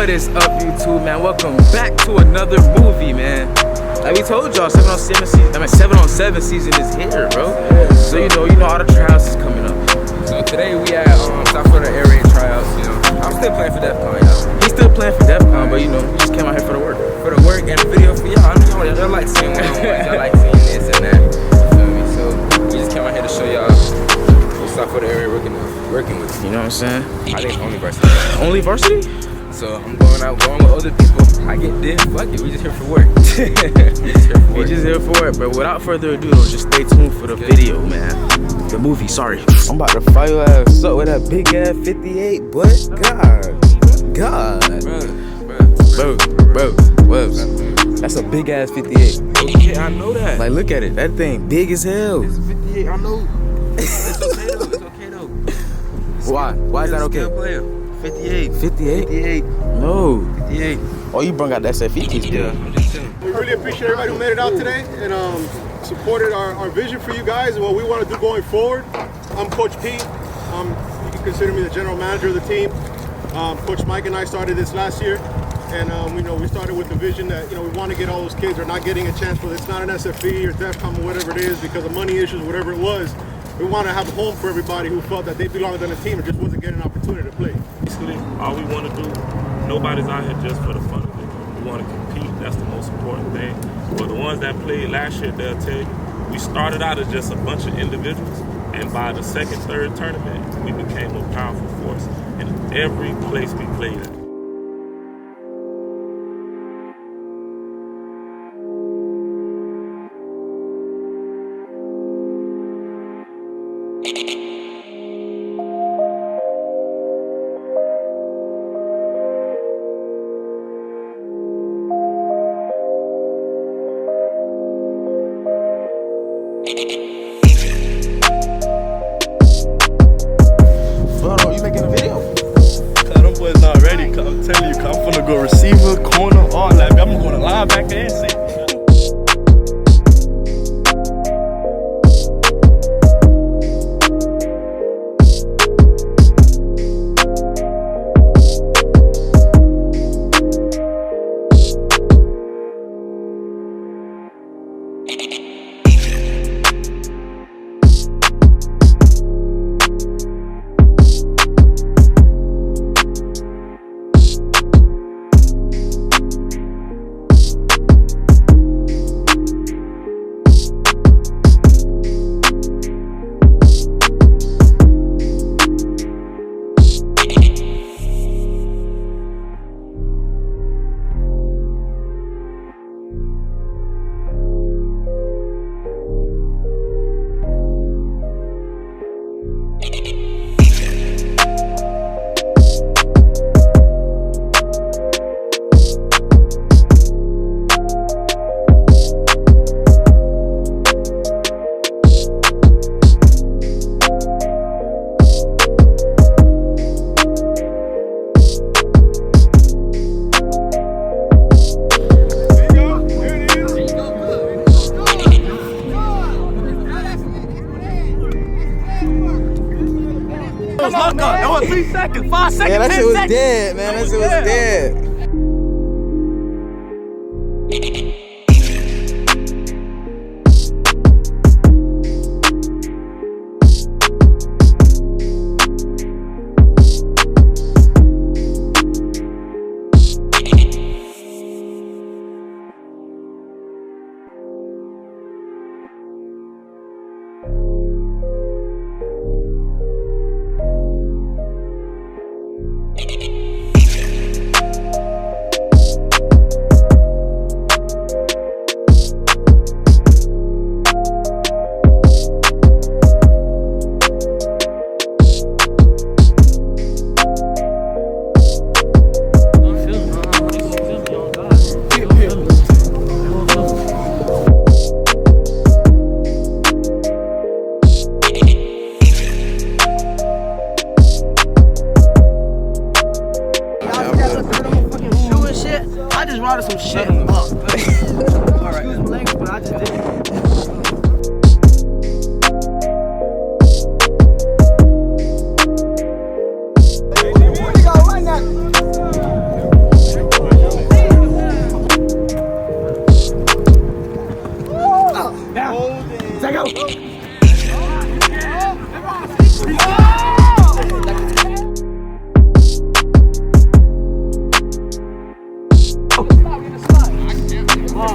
What is up, YouTube, man? Welcome back to another movie, man. Like we told y'all, 7 on 7 season is here, bro. So you know all the tryouts is coming up. So today we at South Florida Air Raid tryouts. You know, I'm still playing for DEFCON, y'all. He's still playing for DEFCON, but you know, we just came out here for the work, and the video for y'all. I know y'all like seeing one-on-ones, y'all like seeing this and that. You feel me? So we just came out here to show y'all what South Florida Air Raid working with. You know what I'm saying? I think only varsity. Only varsity? So I'm going with other people. I get this, fuck it, we just here for work. We just here for it, but without further ado, just stay tuned for the video, man. The movie, sorry. I'm about to fire your ass up with that big ass 58, but God. Bro, that's a big ass 58. Okay, I know that. Like, look at it, that thing big as hell. It's 58, I know. It's okay though. Why is that okay? 58. 58? No. 58. Oh, you brung out that set 50 still. Yeah, I'm just chilling. We really appreciate everybody who made it out today and supported our vision for you guys and what we want to do going forward. I'm Coach Pete. You can consider me the general manager of the team. Coach Mike and I started this last year, and we started with the vision that we want to get all those kids who are not getting a chance for it's not an SFE or DEFCON or whatever it is because of money issues, whatever it was. We want to have a home for everybody who felt that they belonged on the team and just wasn't getting an opportunity to play. Basically, all we want to do, nobody's out here just for the fun of it. We want to compete, that's the most important thing. For the ones that played last year, they'll tell you, we started out as just a bunch of individuals, and by the second, third tournament, we became a powerful force in every place we played at. You making a video? Them boys not ready. I'm telling you, I'm finna go receiver, corner, all that. I'm going to linebacker and safety. That was 3 seconds, 5 seconds, Yeah, that 10 shit was seconds. dead, man. That shit was dead. started some shit up. Excuse my language, but I just did it.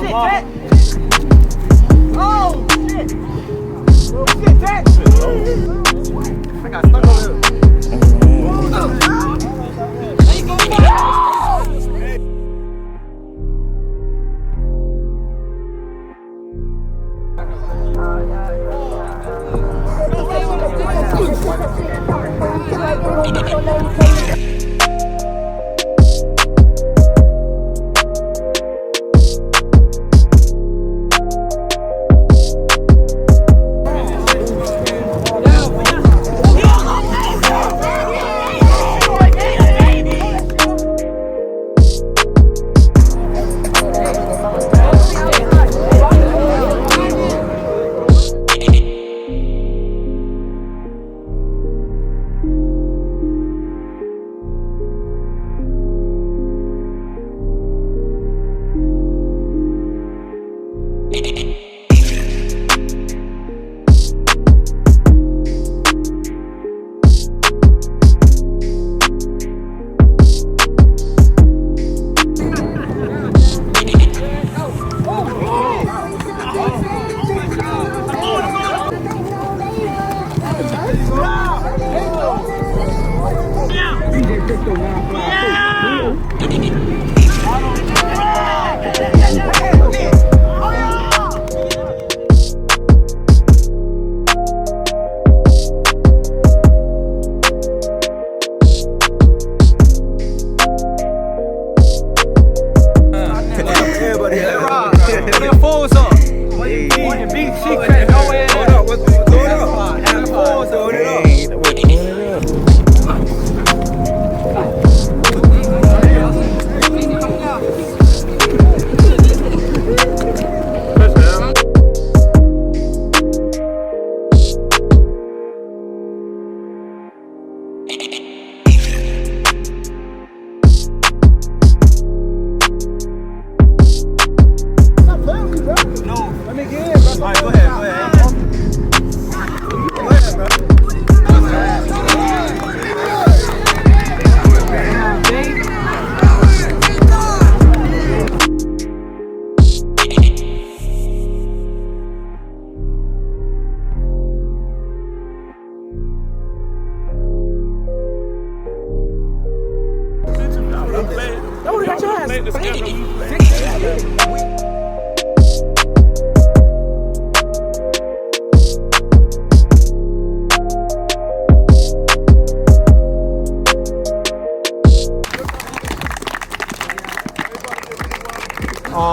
Tat. Oh, shit. Shit, Tat. I got stuck over here.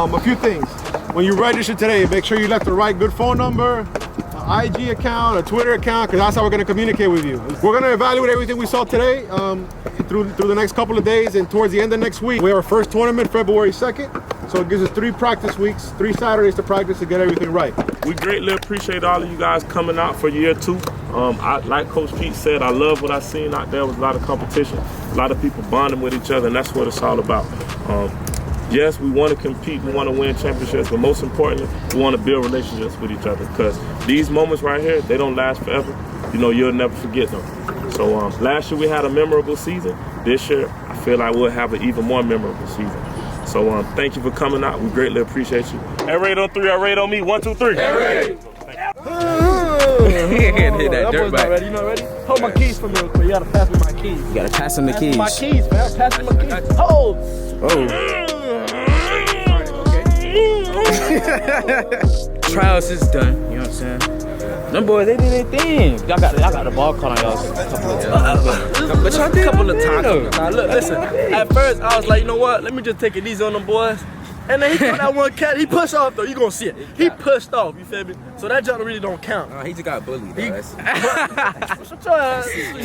A few things. When you register today, make sure you left the right good phone number, an IG account, a Twitter account, because that's how we're going to communicate with you. We're going to evaluate everything we saw today through the next couple of days, and towards the end of next week, we have our first tournament February 2nd. So it gives us 3 practice weeks, 3 Saturdays to practice to get everything right. We greatly appreciate all of you guys coming out for year 2. Like Coach Pete said, I love what I seen out there. Was a lot of competition, a lot of people bonding with each other, and that's what it's all about. Yes, we want to compete, we want to win championships, but most importantly, we want to build relationships with each other, because these moments right here, they don't last forever. You know, you'll never forget them. So last year we had a memorable season. This year, I feel like we'll have an even more memorable season. So thank you for coming out. We greatly appreciate you. Air raid on 3, air raid on me. 1, 2, 3. Air raid. That dirt bike. Ready? You not ready? Hold my keys for me real quick. You gotta pass me my keys. You gotta pass him the keys. My keys, man. Pass me my keys. Hold. Oh. Tryouts is done, you know what I'm saying? Them boys, they did their thing. Y'all got the ball caught on y'all a couple of times. But y'all did a couple of times. Now look, listen. At first, I was like, you know what? Let me just take it easy on them boys. And then he got that one cat. He pushed off though. You gonna see it. He pushed off. You feel me? So that jump really don't count. He just got bullied. He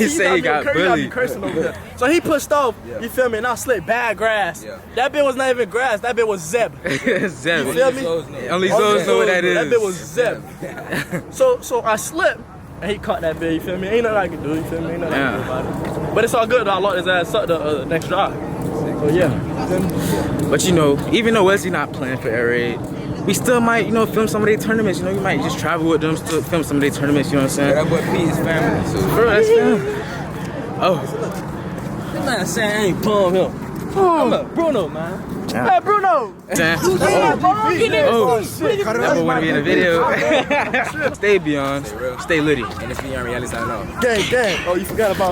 said he got bullied. Cursing over there. So he pushed off. You feel me? And I slipped bad grass. That bit was not even grass. That bit was Zeb. Zeb. You feel me? Only Zoes know what that is. That bit was Zeb. So I slipped. And he caught that bit, you feel me? Ain't nothing I can do, you feel me? Ain't nothing I can do about it. But it's all good though. I locked his ass up the next drive. So yeah. But you know, even though Wesley not playing for Air Raid, we still might, you know, film some of their tournaments. You know, you might just travel with them, still film some of their tournaments, you know what I'm saying? That boy Pete is family, so. Bro, that's family. Oh. I'm not saying I ain't palm him. I'm a Bruno, man. Hey, Bruno. Damn. Oh, shit. That boy wanna be in the video. Stay beyond. Stay litty. And it's beyond reality, I know. Gang. Oh, you forgot about